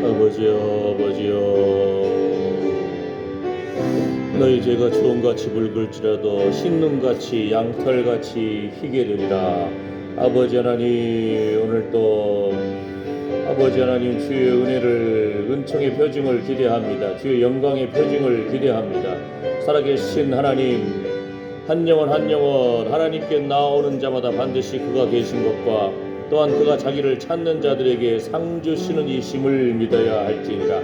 아버지여, 아버지여, 너희 죄가 주홍같이 붉을지라도 흰눈같이 양털같이 희게 되리라. 아버지 하나님, 오늘도 아버지 하나님 주의 은혜를, 은총의 표징을 기대합니다. 주의 영광의 표징을 기대합니다. 살아계신 하나님, 한 영혼 한 영혼 하나님께 나오는 자마다 반드시 그가 계신 것과 또한 그가 자기를 찾는 자들에게 상 주시는 이심을 믿어야 할지니라.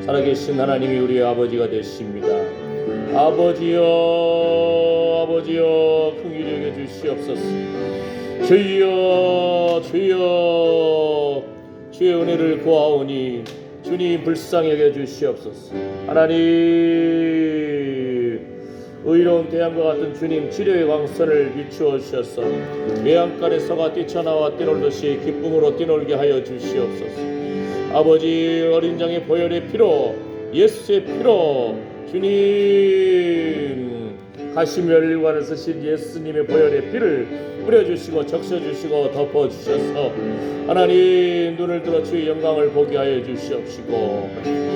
살아계신 하나님이 우리의 아버지가 되십니다. 아버지여, 아버지여, 긍휼히 여겨 주시옵소서. 주여, 주여, 주의 은혜를 구하오니 주님 불쌍히 여겨 주시옵소서. 하나님, 의로운 태양과 같은 주님 치료의 광선을 비추어 주셔서 매양간에 서가 뛰쳐나와 뛰놀듯이 기쁨으로 뛰놀게 하여 주시옵소서. 아버지, 어린 양의 보혈의 피로, 예수의 피로, 주님 가시면류관을 쓰신 예수님의 보혈의 피를 뿌려주시고 적셔주시고 덮어주셔서 하나님 눈을 들어 주의 영광을 보게 하여 주시옵시고,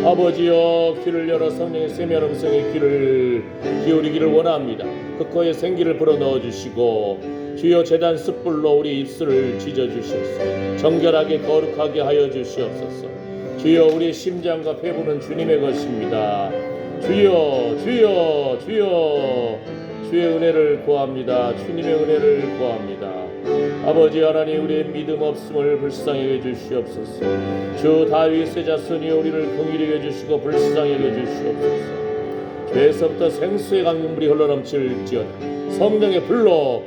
아버지여, 귀를 열어 성령의 세미한 음성의 귀를 기울이기를 원합니다. 흑호의 생기를 불어넣어 주시고 주여 제단 숯불로 우리 입술을 지져주시옵소서. 정결하게 거룩하게 하여 주시옵소서. 주여, 우리의 심장과 폐부는 주님의 것입니다. 주여, 주여, 주여, 주의 은혜를 구합니다. 주님의 은혜를 구합니다. 아버지 하나님, 우리의 믿음 없음을 불쌍히 여겨주시옵소서. 주 다윗의 자손이여, 우리를 긍휼히 여겨주시고 불쌍히 여겨주시옵소서. 죄에서부터 생수의 강물이 흘러넘칠지어다. 성령의 불로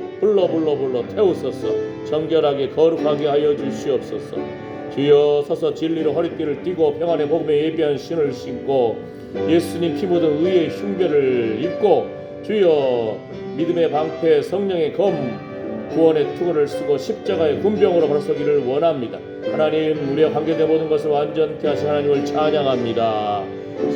태우소서. 정결하게 거룩하게 하여 주시옵소서. 주여, 서서 진리로 허리띠를 띠고 평안의 복음에 예비한 신을 신고 예수님 피 묻은 의의 흉배를 입고 주여, 믿음의 방패 성령의 검 구원의 투구를 쓰고 십자가의 군병으로 걸어서기를 원합니다. 하나님, 우리와 관계된 모든 것을 완전케 하신 하나님을 찬양합니다.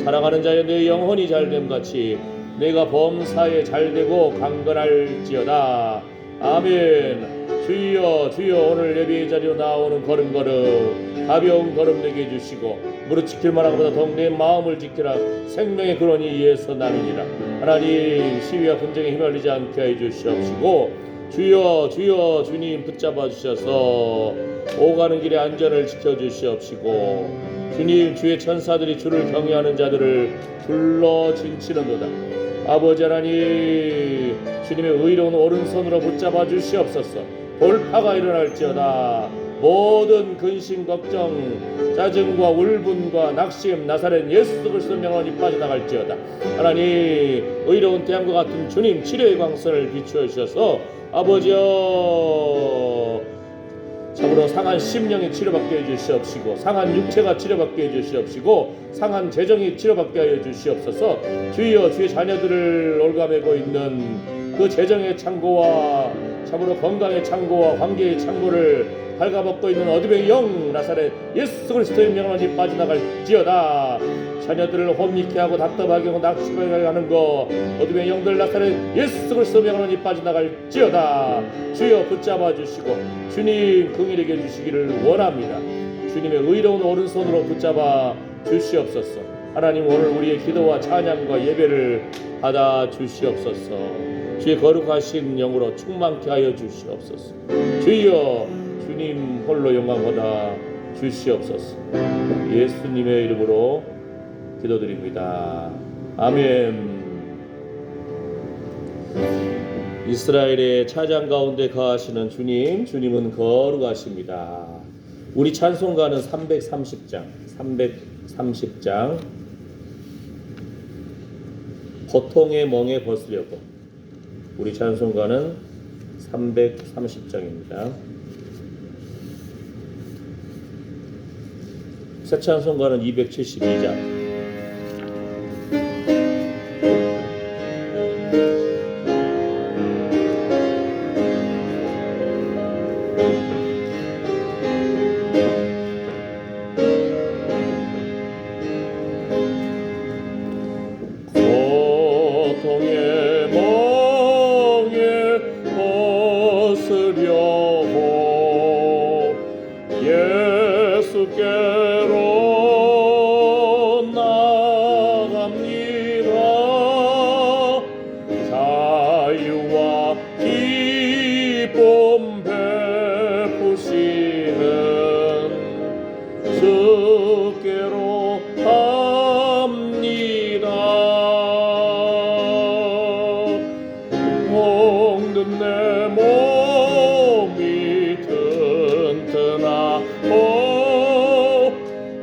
사랑하는 자여, 내 영혼이 잘됨같이 내가 범사에 잘되고 강건할지어다. 아멘. 주여, 주여, 오늘 예배의 자리로 나오는 걸음걸음 가벼운 걸음 되게 해주시고 무릇 지킬 만한 것보다 더욱 내 마음을 지키라. 생명의 근원이 이에서 나느니라. 하나님, 시위와 분쟁에 휘말리지 않게 해주시옵시고 주여, 주여, 주님 붙잡아 주셔서 오가는 길에 안전을 지켜주시옵시고 주님, 주의 천사들이 주를 경외하는 자들을 불러 진치는도다. 아버지 하나님, 주님의 의로운 오른손으로 붙잡아 주시옵소서. 돌파가 일어날지어다. 모든 근심, 걱정, 짜증과 울분과 낙심, 나사렛 예수 그리스도 명함이 빠져나갈지어다. 하나님, 의로운 태양과 같은 주님 치료의 광선을 비추어 주셔서 아버지여, 참으로 상한 심령이 치료받게 해주시옵시고 상한 육체가 치료받게 해주시옵시고 상한 재정이 치료받게 하여 주시옵소서. 주여, 주의 자녀들을 올가매고 있는 그 재정의 창고와 참으로 건강의 창고와 관계의 창고를 갉아먹고 있는 어둠의 영 나사렛 예수 그리스도의 명함이 빠져나갈지어다. 자녀들을 혼미케 하고 답답하게 하고 낙심하게 하는 거 어둠의 영들 나사렛 예수 그리스도의 명함이 빠져나갈지어다. 주여, 붙잡아 주시고 주님 긍휼히 여겨 주시기를 원합니다. 주님의 의로운 오른손으로 붙잡아 주시옵소서. 하나님, 오늘 우리의 기도와 찬양과 예배를 받아 주시옵소서. 주의 거룩하신 영으로 충만케 하여 주시옵소서. 주여, 주님 홀로 영광 받아 주시옵소서. 예수님의 이름으로 기도드립니다. 아멘. 이스라엘의 차장 가운데 거하시는 주님, 주님은 거룩하십니다. 우리 찬송가는 330장 고통의 멍에 벗으려고. 우리 찬송가는 330장입니다. 새 찬송가는 272장. 예수께로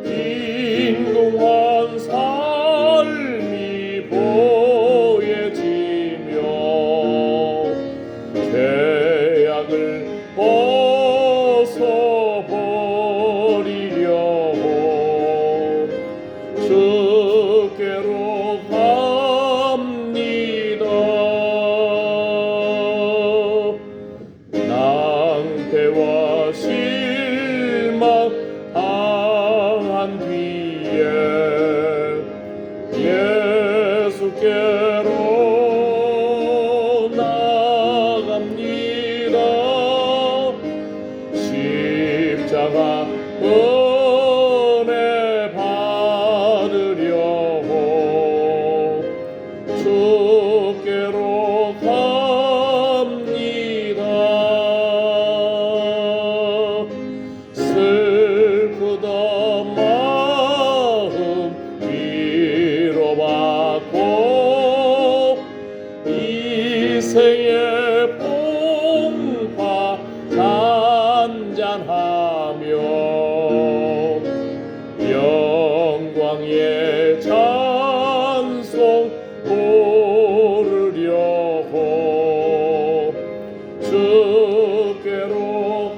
빈궁한 삶이 보여지며 죄악을 벗어버리려고 주께로 갑니다. 낭패와 실망 당한 뒤에 예수께로 나갑니다. 십자가 은혜 받으려고 주께로 갑니다. 슬프던 마음 위로받고 이생의 풍파 잔잔하며 영광의 찬송 부르려고 주께로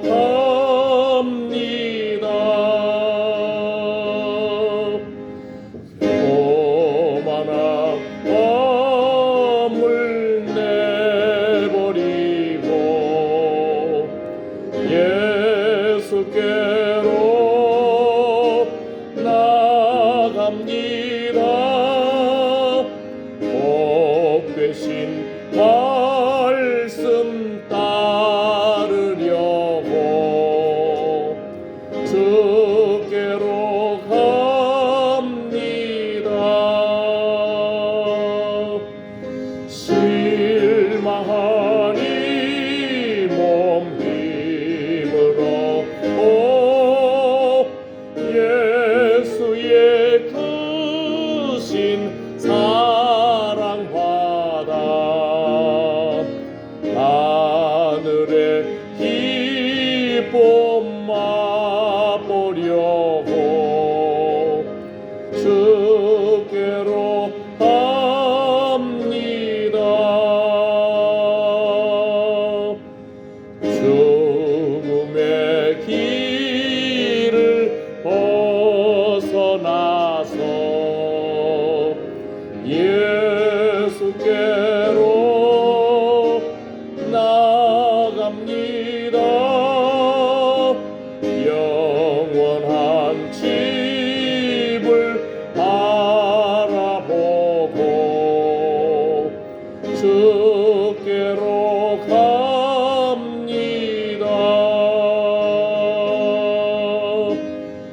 갑니다. 오만한 밤을 내버리고 예수께로 나갑니다. 복 되신 말씀 따르려고 주께로 갑니다. 실망한 이 몸 힘으로 예수의 크신 사랑 받아 하늘의 기쁨 맛보려고 주께로 갑니다. 죽음의 길을 벗어나서 예수께로 나갑니다. 영원한 집을 바라보고 주께로 갑니다.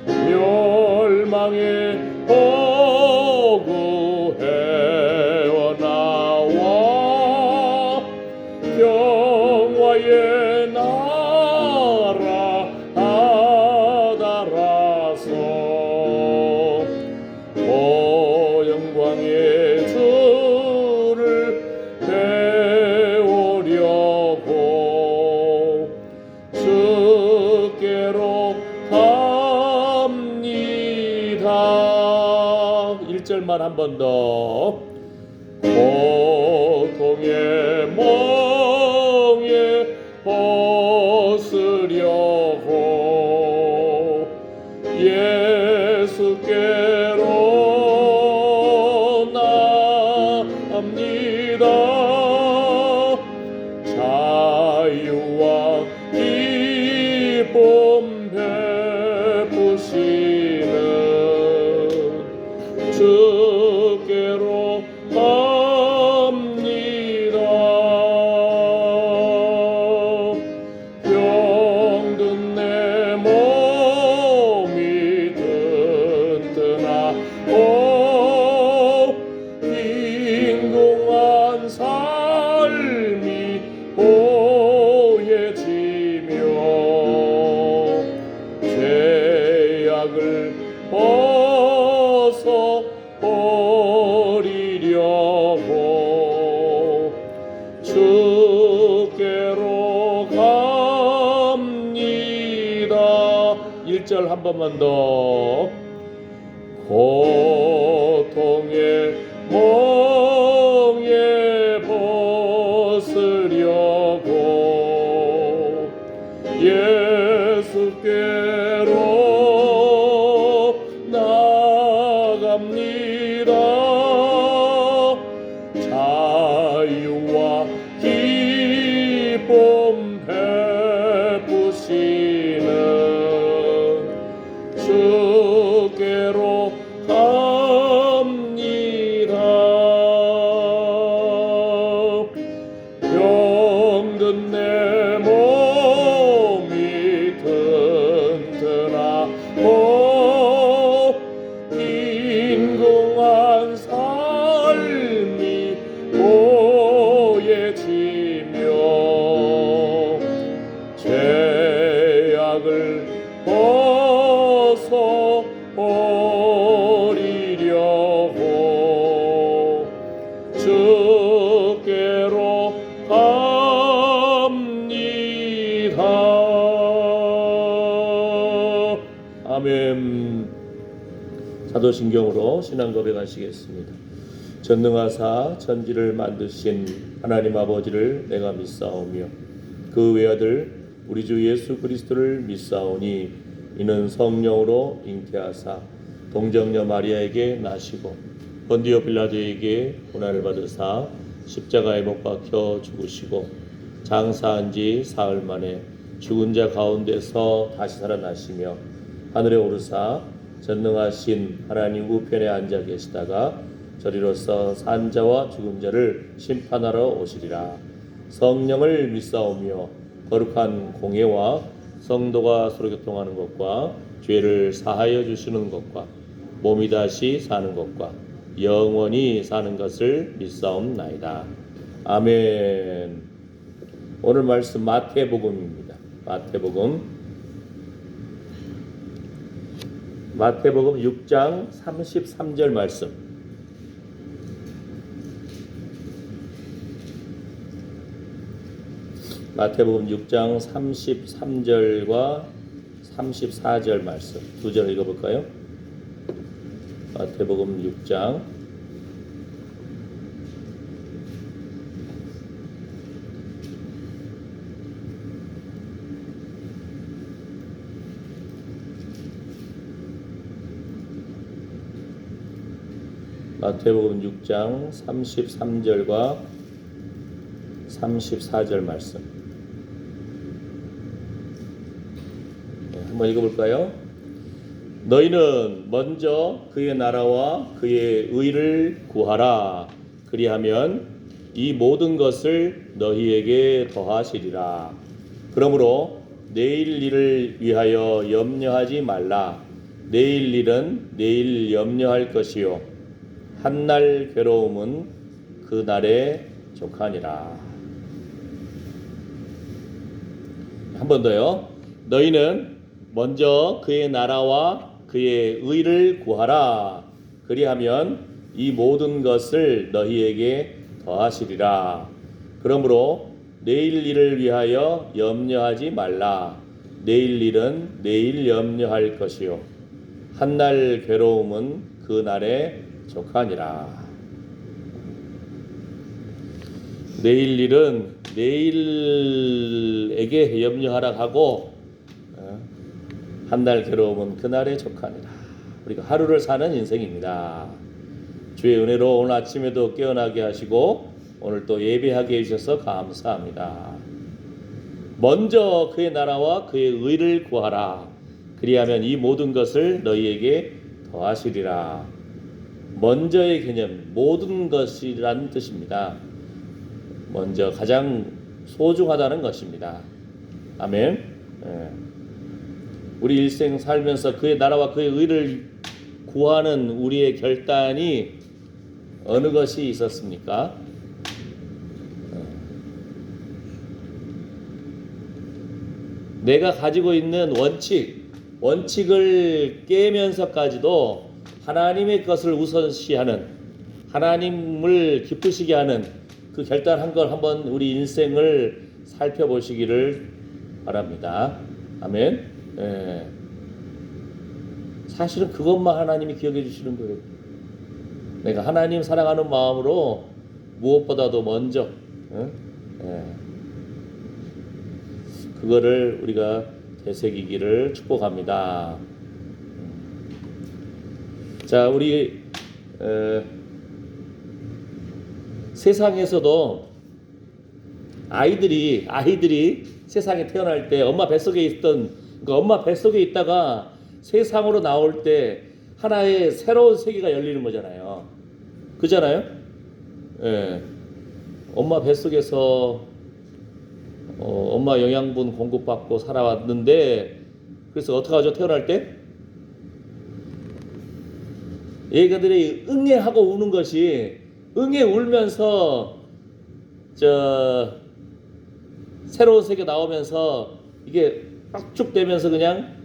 멸망의 보고 헤어나와 평화의 나라 하달아서 영광의 주를 배우려고 주께로 갑니다. 1절만 한 번 더. 고통의 멍에 벗으려고 예수께로 나갑니다. 자유와 기쁨 베푸시는 주께로 갑니다. 병든 내 몸이 튼튼하고 빈궁한 삶이 보여지며 죄악을 벗어 버리려고 주께로 갑니다. 1절 1절 한 번만 더. 고통의 멍에 벗으려고 예수께로 나갑니다. 자유와 기쁨 베푸시는 주께로 갑니다. 병든 내 몸이 튼튼하고 빈궁한 삶이 보여지며 죄악을 벗어버리려고 주께로 갑니다. 아멘. 사도신경으로 신앙 고백하시겠습니다. 전능하사 천지를 만드신 하나님 아버지를 내가 믿사오며 그 외아들 우리 주 예수 그리스도를 믿사오니 이는 성령으로 잉태하사 동정녀 마리아에게 나시고 본디오 빌라도에게 고난을 받으사 십자가에 못 박혀 죽으시고 장사한 지 사흘 만에 죽은 자 가운데서 다시 살아나시며 하늘에 오르사 전능하신 하나님 우편에 앉아 계시다가 저리로서 산 자와 죽은 자를 심판하러 오시리라. 성령을 믿사오며 거룩한 공예와 성도가 서로 교통하는 것과 죄를 사하여 주시는 것과 몸이 다시 사는 것과 영원히 사는 것을 믿사옵나이다. 아멘. 오늘 말씀 마태복음입니다. 마태복음 6장 33절 말씀. 마태복음 6장 33절과 34절 말씀 두 절 읽어볼까요? 마태복음 6장 마태복음 6장 33절과 34절 말씀 한번 읽어볼까요? 너희는 먼저 그의 나라와 그의 의를 구하라. 그리하면 이 모든 것을 너희에게 더하시리라. 그러므로 내일 일을 위하여 염려하지 말라. 내일 일은 내일 염려할 것이요 한날 괴로움은 그 날에 족하니라. 한 번 더요. 너희는 먼저 그의 나라와 그의 의를 구하라. 그리하면 이 모든 것을 너희에게 더하시리라. 그러므로 내일 일을 위하여 염려하지 말라. 내일 일은 내일 염려할 것이요 한날 괴로움은 그 날에 족하니라. 내일 일은 내일에게 염려하라 하고 한날 괴로움은 그날에 족하니라. 우리가 하루를 사는 인생입니다. 주의 은혜로 오늘 아침에도 깨어나게 하시고 오늘 또 예배하게 해주셔서 감사합니다. 먼저 그의 나라와 그의 의를 구하라. 그리하면 이 모든 것을 너희에게 더하시리라. 먼저의 개념, 모든 것이라는 뜻입니다. 먼저 가장 소중하다는 것입니다. 아멘. 우리 일생 살면서 그의 나라와 그의 의를 구하는 우리의 결단이 어느 것이 있었습니까? 내가 가지고 있는 원칙을 깨면서까지도 하나님의 것을 우선시하는, 하나님을 기쁘시게 하는 그 결단한 걸 한번 우리 인생을 살펴보시기를 바랍니다. 아멘. 사실은 그것만 하나님이 기억해 주시는 거예요. 내가 하나님 사랑하는 마음으로 무엇보다도 먼저 그거를 우리가 되새기기를 축복합니다. 자, 우리 세상에서도 아이들이 세상에 태어날 때 엄마 뱃속에 있던 엄마 뱃속에 있다가 세상으로 나올 때 하나의 새로운 세계가 열리는 거잖아요. 그잖아요? 예. 엄마 뱃속에서 엄마 영양분 공급받고 살아왔는데, 그래서 어떡하죠? 태어날 때 얘가들이 응애하고 우는 것이, 응애 울면서 새로운 세계 나오면서 이게 빡죽되면서 그냥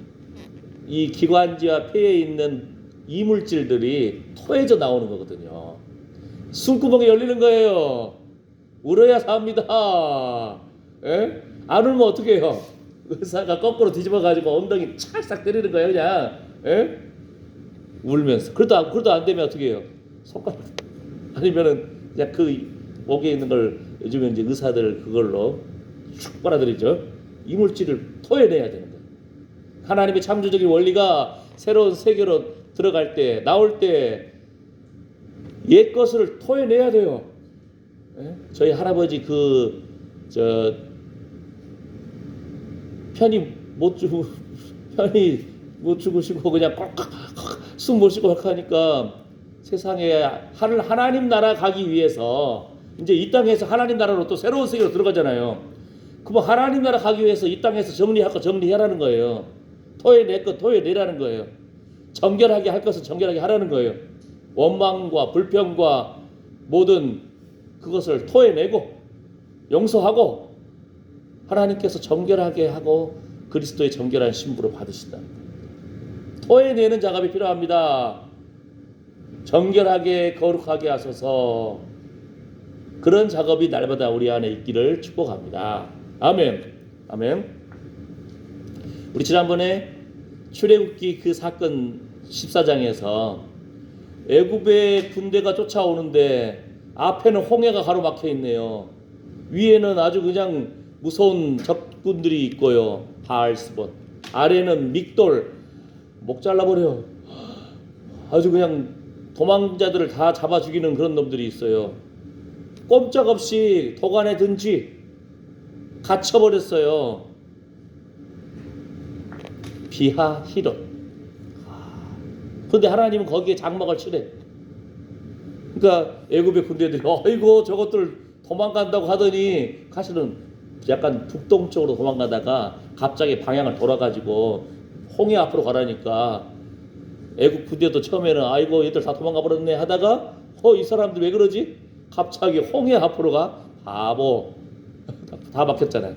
이 기관지와 폐에 있는 이물질들이 토해져 나오는 거거든요. 숨구멍이 열리는 거예요. 울어야 삽니다. 에? 안 울면 어떻게 해요? 의사가 거꾸로 뒤집어가지고 엉덩이 찰싹 때리는 거예요, 그냥. 에? 울면서. 그래도 안 되면 어떻게 해요? 손가락. 아니면은 그냥 그 목에 있는 걸 요즘에 이제 의사들 그걸로 쭉 빨아들이죠. 이물질을 토해내야 되는 거예요. 하나님의 창조적인 원리가 새로운 세계로 들어갈 때, 나올 때 옛 것을 토해내야 돼요. 예? 저희 할아버지 편히 못 죽으시고 그냥 꽉꽉 숨 못 쉬고 하니까 세상에 하나님 나라 가기 위해서 이제 이 땅에서 하나님 나라로 또 새로운 세계로 들어가잖아요. 그럼 하나님 나라 가기 위해서 이 땅에서 정리할 거 정리하라는 거예요. 토해낼 거 토해내라는 거예요. 정결하게 할 것은 정결하게 하라는 거예요. 원망과 불평과 모든 그것을 토해내고 용서하고 하나님께서 정결하게 하고 그리스도의 정결한 신부로 받으신다. 토해내는 작업이 필요합니다. 정결하게 거룩하게 하소서. 그런 작업이 날마다 우리 안에 있기를 축복합니다. 아멘. 아멘. 우리 지난번에 출애굽기 그 사건 14장에서 애굽의 군대가 쫓아오는데 앞에는 홍해가 가로막혀 있네요. 위에는 아주 그냥 무서운 적군들이 있고요. 바알스본. 아래는 믹돌. 목 잘라버려. 아주 그냥 도망자들을 다 잡아 죽이는 그런 놈들이 있어요. 꼼짝없이 도관에 든지 갇혀버렸어요. 비하 히롯. 그런데 하나님은 거기에 장막을 치래. 그러니까 애굽의 군대들이 어이구 저것들 도망간다고 하더니 사실은 약간 북동쪽으로 도망가다가 갑자기 방향을 돌아가지고 홍해 앞으로 가라니까 애굽 군대도 처음에는 아이고 얘들 다 도망가 버렸네 하다가 이 사람들 왜 그러지? 갑자기 홍해 앞으로 가. 바보. 다 막혔잖아요.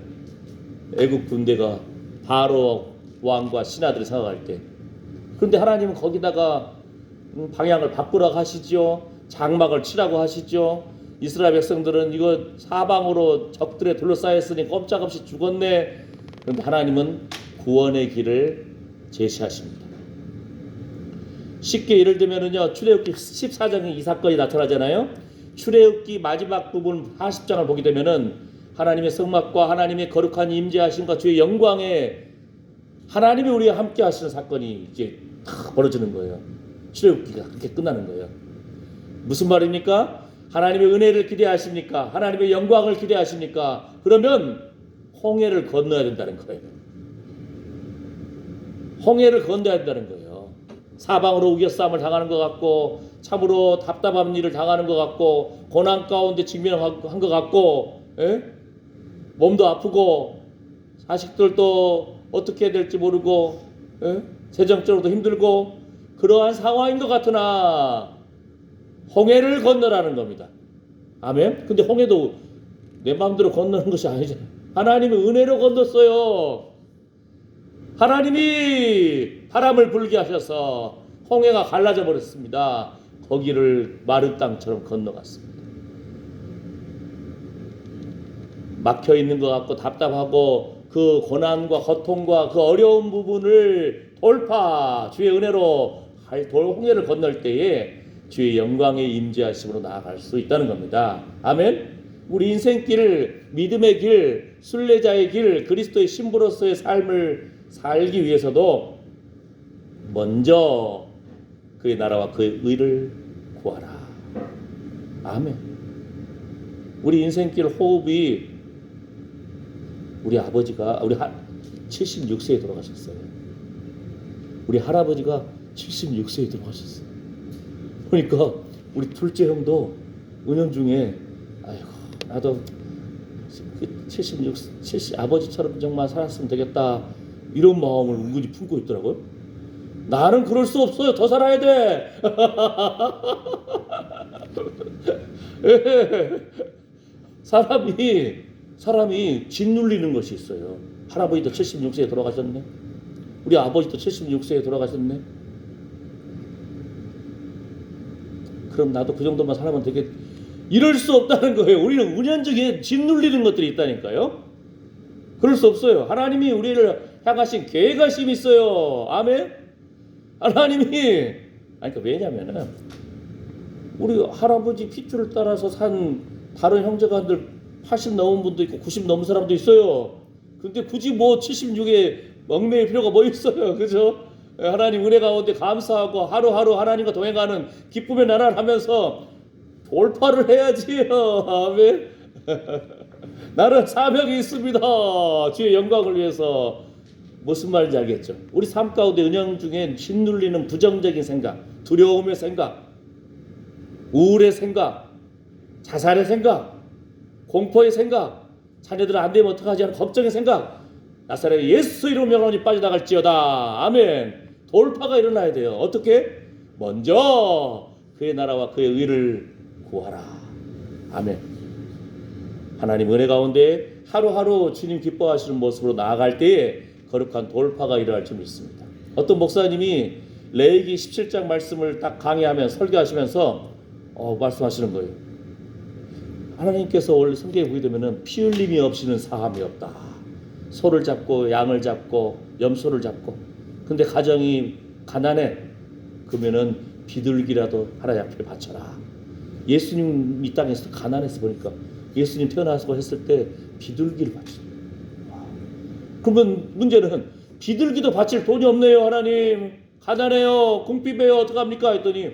애굽 군대가 바로 왕과 신하들이 생각할 때. 그런데 하나님은 거기다가 방향을 바꾸라고 하시죠. 장막을 치라고 하시죠. 이스라엘 백성들은 이거 사방으로 적들에 둘러싸였으니 꼼짝없이 죽었네. 그런데 하나님은 구원의 길을 제시하십니다. 쉽게 예를 들면은요, 출애굽기 14장에 이 사건이 나타나잖아요. 출애굽기 마지막 부분 40장을 보게 되면은 하나님의 성막과 하나님의 거룩한 임재하심과 주의 영광에 하나님이 우리와 함께 하시는 사건이 이제 다 벌어지는 거예요. 출애굽기가 그렇게 끝나는 거예요. 무슨 말입니까? 하나님의 은혜를 기대하십니까? 하나님의 영광을 기대하십니까? 그러면 홍해를 건너야 된다는 거예요. 홍해를 건너야 된다는 거예요. 사방으로 우겨싸움을 당하는 것 같고 참으로 답답한 일을 당하는 것 같고 고난 가운데 직면한 것 같고 몸도 아프고 자식들도 어떻게 해야 될지 모르고 재정적으로도 힘들고 그러한 상황인 것 같으나 홍해를 건너라는 겁니다. 아멘. 근데 홍해도 내 마음대로 건너는 것이 아니잖아요. 하나님의 은혜로 건넜어요. 하나님이 바람을 불게 하셔서 홍해가 갈라져 버렸습니다. 거기를 마른 땅처럼 건너갔습니다. 막혀 있는 것 같고 답답하고 그 고난과 고통과 그 어려운 부분을 돌파, 주의 은혜로 홍해를 건널 때에 주의 영광의 임재하심으로 나아갈 수 있다는 겁니다. 아멘. 우리 인생길, 믿음의 길, 순례자의 길, 그리스도의 신부로서의 삶을 살기 위해서도 먼저 그의 나라와 그의 의를 구하라. 아멘. 우리 인생길 호흡이 우리 아버지가 76세에 돌아가셨어요. 우리 할아버지가 76세에 돌아가셨어요. 그러니까 우리 둘째 형도 은연중에 아이고 나도 70 아버지처럼 정말 살았으면 되겠다 이런 마음을 은근히 품고 있더라고요. 나는 그럴 수 없어요. 더 살아야 돼. 사람이 짓눌리는 것이 있어요. 할아버지도 76세에 돌아가셨네. 우리 아버지도 76세에 돌아가셨네. 그럼 나도 그 정도만 살아면 되겠. 이럴 수 없다는 거예요. 우리는 은연중에 짓눌리는 것들이 있다니까요. 그럴 수 없어요. 하나님이 우리를 향하신 계획하심이 있어요. 아멘. 하나님이 그러니까 왜냐면은 우리 할아버지 핏줄을 따라서 산 다른 형제간들 80 넘은 분도 있고 90 넘은 사람도 있어요. 근데 굳이 뭐 76에 얽매일 필요가 뭐 있어요. 그죠? 하나님 은혜 가운데 감사하고 하루하루 하나님과 동행하는 기쁨의 나라를 하면서 돌파를 해야지요. 아멘. 나는 사명이 있습니다. 주의 영광을 위해서. 무슨 말인지 알겠죠? 우리 삶 가운데 은연중에 짓눌리는 부정적인 생각, 두려움의 생각, 우울의 생각, 자살의 생각, 공포의 생각, 자녀들은 안 되면 어떡하지 하는 걱정의 생각, 나사렛 예수 이름 명령이 빠져나갈지어다. 아멘. 돌파가 일어나야 돼요. 어떻게? 먼저 그의 나라와 그의 의를 구하라. 아멘. 하나님 은혜 가운데 하루하루 주님 기뻐하시는 모습으로 나아갈 때에 거룩한 돌파가 일어날 줄 믿습니다. 어떤 목사님이 레위기 17장 말씀을 딱 강의하면서 설교하시면서 말씀하시는 거예요. 하나님께서 원래 성경에 보게 되면은 피 흘림이 없이는 사함이 없다. 소를 잡고 양을 잡고 염소를 잡고 근데 가정이 가난해 그러면은 비둘기라도 하나님 앞에 바쳐라. 예수님 이 땅에서 가난해서 보니까 예수님 태어나서 했을 때 비둘기를 바쳐요. 그러면 문제는 비둘기도 바칠 돈이 없네요. 하나님 가난해요. 궁핍해요. 어떡합니까? 했더니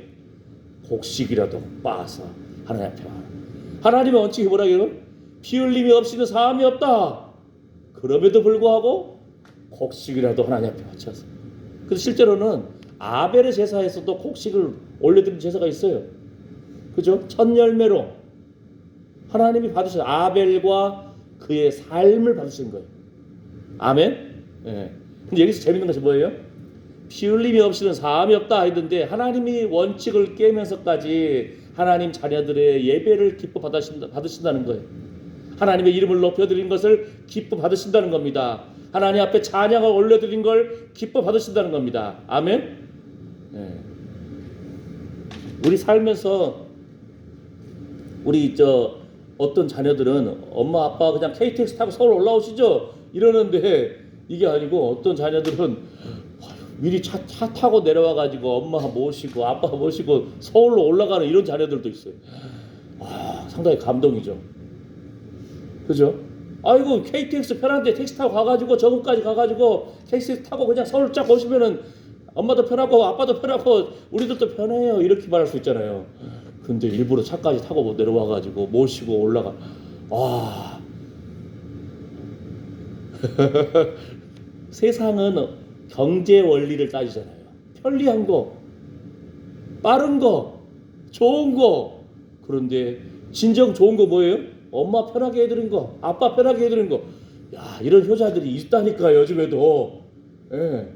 곡식이라도 빻아서 하나님 앞에 와라. 하나님의 원칙이 뭐라고요? 피 흘림이 없이는 사함이 없다. 그럼에도 불구하고 곡식이라도 하나님 앞에 바쳐서. 그래서 실제로는 아벨의 제사에서도 곡식을 올려드리는 제사가 있어요. 그죠? 첫 열매로 하나님이 받으신 아벨과 그의 삶을 받으신 거예요. 아멘. 예. 근데 여기서 재밌는 것이 뭐예요? 피 흘림이 없이는 사함이 없다 했는데 하나님이 원칙을 깨면서까지 하나님 자녀들의 예배를 기뻐 받으신다는 거예요. 하나님의 이름을 높여드린 것을 기뻐 받으신다는 겁니다. 하나님 앞에 찬양을 올려드린 걸 기뻐 받으신다는 겁니다. 아멘. 예. 우리 살면서 우리 어떤 자녀들은 엄마 아빠 그냥 KTX 타고 서울 올라오시죠 이러는데 이게 아니고 어떤 자녀들은 미리 차 타고 내려와가지고 엄마 모시고 아빠 모시고 서울로 올라가는 이런 자녀들도 있어요. 상당히 감동이죠. 그죠? 아이고 KTX 편한데 택시 타고 가가지고 저금까지 가가지고 택시 타고 그냥 서울 쫙 오시면은 엄마도 편하고 아빠도 편하고 우리들도 편해요 이렇게 말할 수 있잖아요. 근데 일부러 차까지 타고 내려와가지고 모시고 올라가. 세상은 경제 원리를 따지잖아요. 편리한 거, 빠른 거, 좋은 거. 그런데 진정 좋은 거 뭐예요? 엄마 편하게 해드린 거, 아빠 편하게 해드린 거. 야, 이런 효자들이 있다니까 요즘에도. 예.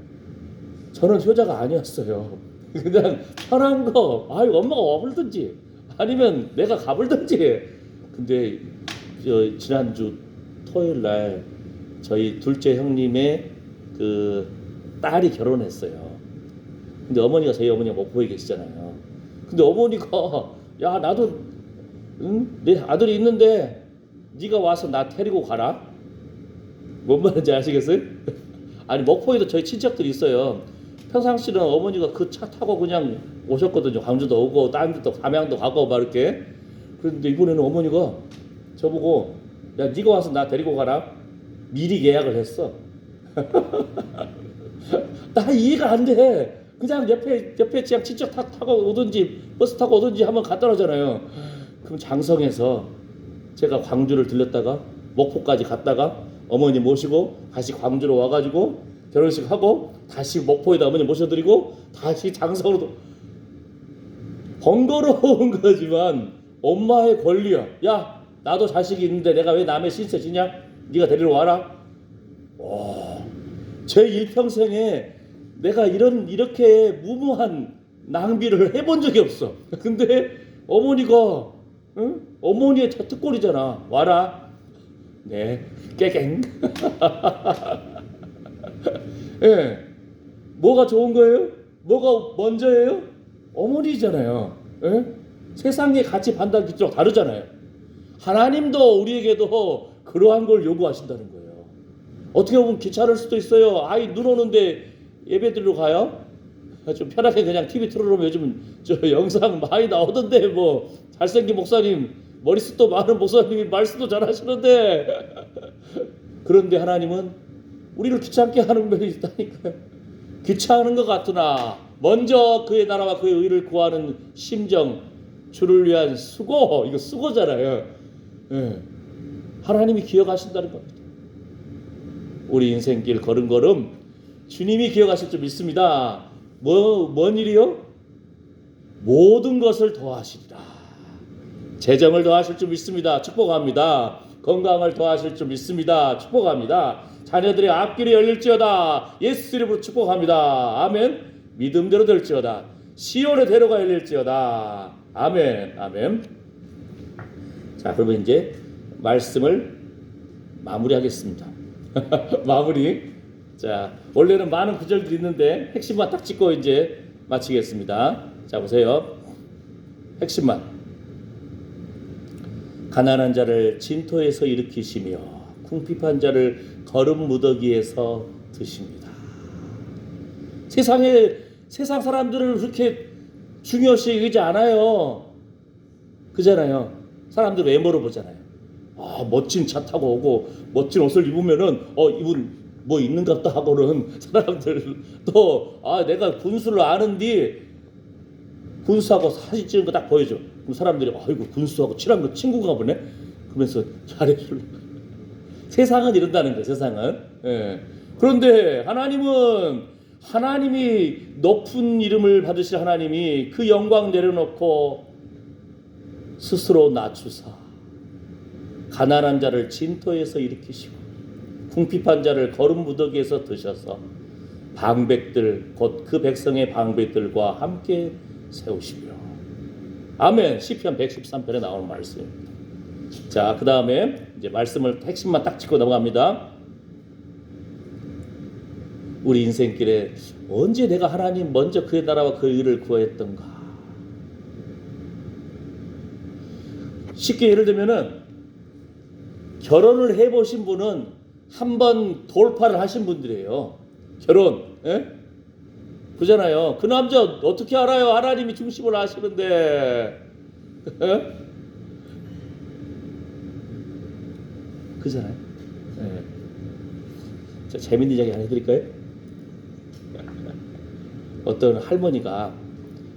저는 효자가 아니었어요. 그냥 편한 거, 엄마가 와불든지 아니면 내가 가불든지. 근데 지난주 토요일 날 저희 둘째 형님의 그 딸이 결혼했어요. 근데 어머니가 저희 어머니가 목포에 계시잖아요. 근데 어머니가 야 나도 내 아들이 있는데 네가 와서 나 데리고 가라. 뭔 말인지 아시겠어요? 아니 목포에도 저희 친척들이 있어요. 평상시는 어머니가 그 차 타고 그냥 오셨거든요. 광주도 오고 다른 데도 담양도 가고 막 이렇게. 그런데 이번에는 어머니가 저보고 야 네가 와서 나 데리고 가라. 미리 예약을 했어. 나 이해가 안 돼. 그냥 옆에 그냥 직접 타고 오든지 버스 타고 오든지 하면 간단하잖아요. 그럼 장성에서 제가 광주를 들렸다가 목포까지 갔다가 어머니 모시고 다시 광주로 와가지고 결혼식 하고 다시 목포에다 어머니 모셔드리고 다시 장성으로 번거로운 거지만 엄마의 권리야. 야 나도 자식이 있는데 내가 왜 남의 신세 지냐? 네가 데리러 와라. 와, 제 일평생에 내가 이렇게 무모한 낭비를 해본 적이 없어. 근데 어머니가 응? 어머니의 특권이잖아. 와라. 네, 깨갱. 예, 뭐가 좋은 거예요? 뭐가 먼저예요? 어머니잖아요. 예? 세상의 가치 판단 기준이 다르잖아요. 하나님도 우리에게도 그러한 걸 요구하신다는 거예요. 어떻게 보면 귀찮을 수도 있어요. 아이 눈 오는데 예배 드리러 가요? 좀 편하게 그냥 TV 틀어놓으면 요즘 저 영상 많이 나오던데 뭐 잘생긴 목사님 머리숱도 많은 목사님이 말씀도 잘하시는데 그런데 하나님은 우리를 귀찮게 하는 면이 있다니까요. 귀찮은 것 같으나 먼저 그의 나라와 그의 의를 구하는 심정, 주를 위한 수고, 이거 수고잖아요. 예. 하나님이 기억하신다는 겁니다. 우리 인생길 걸음걸음 주님이 기억하실 줄 믿습니다. 뭔 일이요? 모든 것을 더하시리라. 재정을 더하실 줄 믿습니다. 축복합니다. 건강을 더하실 줄 믿습니다. 축복합니다. 자녀들의 앞길이 열릴지어다. 예수 이름으로 축복합니다. 아멘. 믿음대로 될지어다. 시온의 대로가 열릴지어다. 아멘. 아멘. 자, 그러면 이제 말씀을 마무리하겠습니다. 마무리. 자, 원래는 많은 구절들이 있는데 핵심만 딱 짚고 이제 마치겠습니다. 자, 보세요. 핵심만. 가난한 자를 진토에서 일으키시며 궁핍한 자를 거름 무더기에서 드십니다. 세상 사람들을 그렇게 중요시 여기지 않아요. 그잖아요. 사람들 외모로 보잖아요. 아, 멋진 차 타고 오고 멋진 옷을 입으면은 이분 뭐 있는갑다 하고는 사람들 또 내가 군수를 아는디 군수하고 사진 찍은 거 딱 보여줘. 그럼 사람들이 아이고 군수하고 친한 거 친구가 보네. 그러면서 잘해줄래. 세상은 이런다는 거예요. 세상은. 예. 그런데 하나님이 높은 이름을 받으실 하나님이 그 영광 내려놓고 스스로 낮추사 가난한 자를 진토에서 일으키시고 궁핍한 자를 거름 무더기에서 드셔서 방백들 곧 그 백성의 방백들과 함께 세우시며 아멘. 시편 113편에 나오는 말씀입니다. 자, 그 다음에 이제 말씀을 핵심만 딱 짚고 넘어갑니다. 우리 인생길에 언제 내가 하나님 먼저 그의 나라와 그의 의를 구했던가. 쉽게 예를 들면은 결혼을 해보신 분은 한번 돌파를 하신 분들이에요. 결혼. 예? 그잖아요. 그 남자 어떻게 알아요? 하나님이 중심을 아시는데. 예? 그잖아요. 예. 자, 재밌는 이야기 하나 해드릴까요? 어떤 할머니가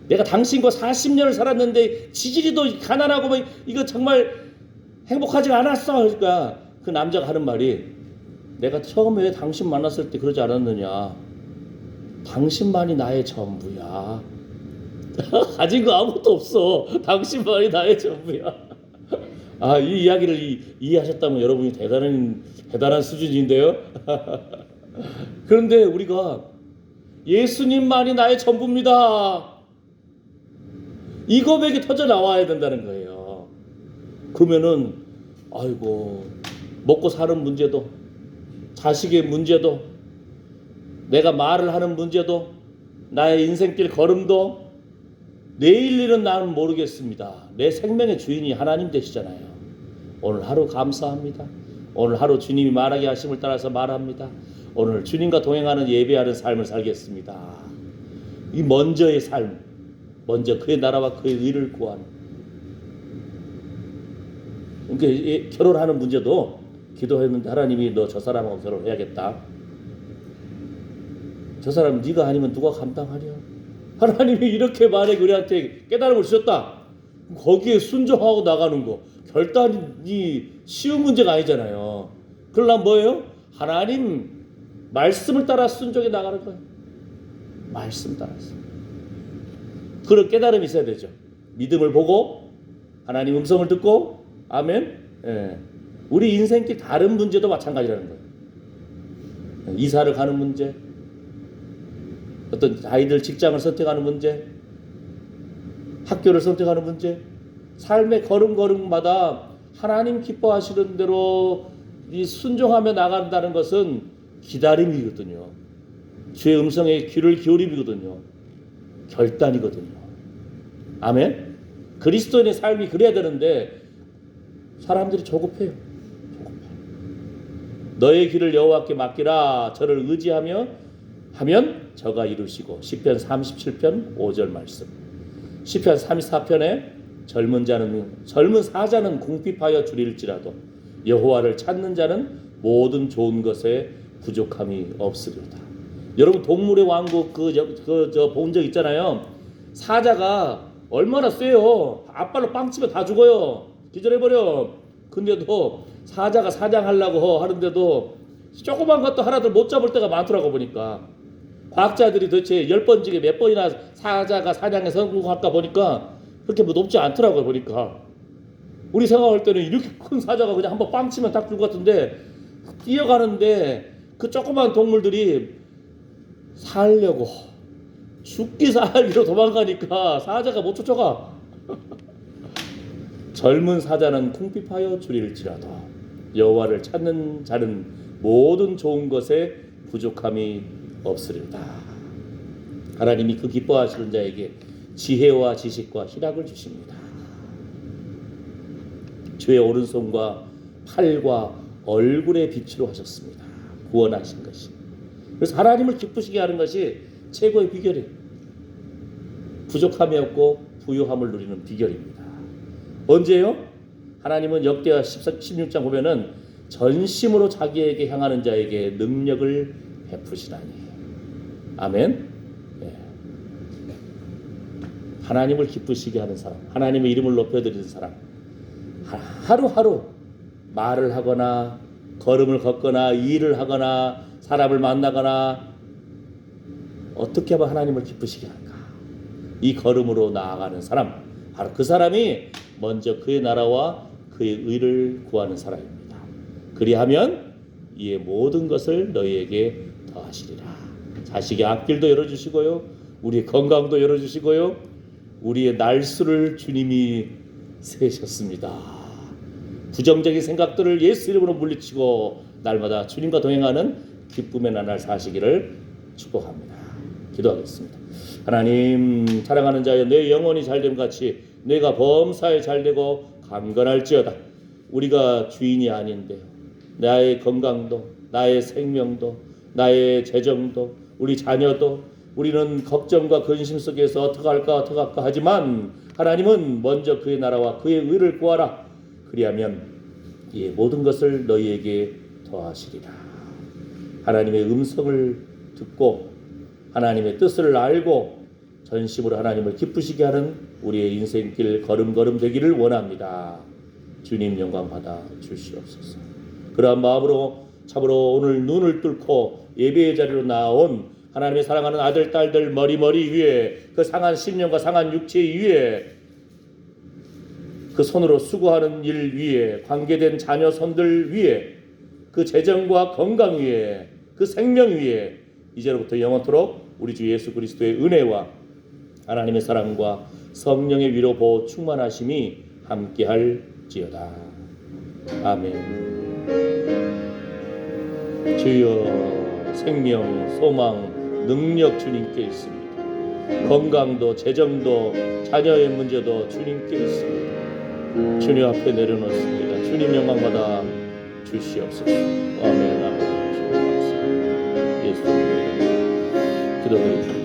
내가 당신과 40년을 살았는데 지지리도 가난하고 뭐 이거 정말 행복하지 않았어. 그러니까 그 남자가 하는 말이 내가 처음에 당신 만났을 때 그러지 않았느냐. 당신만이 나의 전부야. 가진 거 아무것도 없어. 당신만이 나의 전부야. 이 이야기를 이해하셨다면 여러분이 대단한 수준인데요. 그런데 우리가 예수님만이 나의 전부입니다. 이 고백이 터져 나와야 된다는 거예요. 그러면은 아이고 먹고 사는 문제도 자식의 문제도 내가 말을 하는 문제도 나의 인생길 걸음도 내일 일은 나는 모르겠습니다. 내 생명의 주인이 하나님 되시잖아요. 오늘 하루 감사합니다. 오늘 하루 주님이 말하게 하심을 따라서 말합니다. 오늘 주님과 동행하는 예배하는 삶을 살겠습니다. 이 먼저의 삶, 먼저 그의 나라와 그의 의를 구하는. 그러니까 결혼하는 문제도 기도했는데 하나님이 너 저 사람하고 결혼해야겠다. 저 사람 네가 아니면 누가 감당하랴. 하나님이 이렇게 만약에 우리한테 깨달음을 주셨다. 거기에 순종하고 나가는 거 결단이 쉬운 문제가 아니잖아요. 그러려면 뭐예요? 하나님 말씀을 따라 순종해 나가는 거예요. 말씀 따라서. 그런 깨달음이 있어야 되죠. 믿음을 보고 하나님 음성을 듣고 아멘. 예. 우리 인생길 다른 문제도 마찬가지라는 거예요. 이사를 가는 문제, 어떤 아이들 직장을 선택하는 문제, 학교를 선택하는 문제, 삶의 걸음걸음마다 하나님 기뻐하시는 대로 이 순종하며 나간다는 것은 기다림이거든요. 주의 음성에 귀를 기울임이거든요. 결단이거든요. 아멘. 그리스도인의 삶이 그래야 되는데 사람들이 조급해요. 너의 길을 여호와께 맡기라. 저를 의지하며 하면 저가 이루시고. 시편 37편 5절 말씀. 시편 34편에 젊은 사자는 궁핍하여 주릴지라도 여호와를 찾는 자는 모든 좋은 것에 부족함이 없으리로다. 여러분 동물의 왕국 본 적 있잖아요. 사자가 얼마나 세요. 앞발로 빵 치면 다 죽어요. 기절해버려. 근데도 사자가 사냥하려고 하는데도 조그만 것도 하나도 못 잡을 때가 많더라고 보니까. 과학자들이 도대체 10번 중에 몇 번이나 사자가 사냥에 성공할까 보니까 그렇게 뭐 높지 않더라고요 보니까. 우리 생각할 때는 이렇게 큰 사자가 그냥 한번 빵 치면 딱 죽을 것 같은데 뛰어가는데 그 조그만 동물들이 살려고 죽기 살기로 도망가니까 사자가 못 쫓아가. 젊은 사자는 궁핍하여 주릴지라도 여호와를 찾는 자는 모든 좋은 것에 부족함이 없으리로다. 하나님이 그 기뻐하시는 자에게 지혜와 지식과 희락을 주십니다. 주의 오른손과 팔과 얼굴의 빛으로 하셨습니다. 구원하신 것이. 그래서 하나님을 기쁘시게 하는 것이 최고의 비결이에요. 부족함이 없고 부유함을 누리는 비결입니다. 언제요? 하나님은 역대하 16장 보면은 전심으로 자기에게 향하는 자에게 능력을 베푸시나니. 아멘. 네. 하나님을 기쁘시게 하는 사람, 하나님의 이름을 높여드리는 사람, 하루하루 말을 하거나 걸음을 걷거나 일을 하거나 사람을 만나거나 어떻게 하면 하나님을 기쁘시게 할까? 이 걸음으로 나아가는 사람, 바로 그 사람이 먼저 그의 나라와 그의 의를 구하는 사람입니다. 그리하면 이에 모든 것을 너희에게 더하시리라. 자식의 앞길도 열어주시고요, 우리의 건강도 열어주시고요, 우리의 날수를 주님이 세셨습니다. 부정적인 생각들을 예수 이름으로 물리치고 날마다 주님과 동행하는 기쁨의 나날 사시기를 축복합니다. 기도하겠습니다. 하나님, 사랑하는 자여, 내 영혼이 잘됨 같이 내가 범사에 잘되고 강건할지어다. 우리가 주인이 아닌데 나의 건강도, 나의 생명도, 나의 재정도, 우리 자녀도 우리는 걱정과 근심 속에서 어떡할까 하지만 하나님은 먼저 그의 나라와 그의 의를 구하라. 그리하면 이 모든 것을 너희에게 더하시리라. 하나님의 음성을 듣고 하나님의 뜻을 알고 전심으로 하나님을 기쁘시게 하는 우리의 인생길 걸음걸음 되기를 원합니다. 주님 영광 받아 주시옵소서. 그러한 마음으로 참으로 오늘 눈을 뚫고 예배의 자리로 나온 하나님의 사랑하는 아들 딸들 머리 위에 그 상한 심령과 상한 육체 위에 그 손으로 수고하는 일 위에 관계된 자녀 손들 위에 그 재정과 건강 위에 그 생명 위에 이제로부터 영원토록 우리 주 예수 그리스도의 은혜와 하나님의 사랑과 성령의 위로 보호 충만하심이 함께할지어다. 아멘. 주여, 생명, 소망, 능력 주님께 있습니다. 건강도 재정도 자녀의 문제도 주님께 있습니다. 주님 앞에 내려놓습니다. 주님 영광받아 주시옵소서. 아멘. 아멘. 예수님 기도드립니다.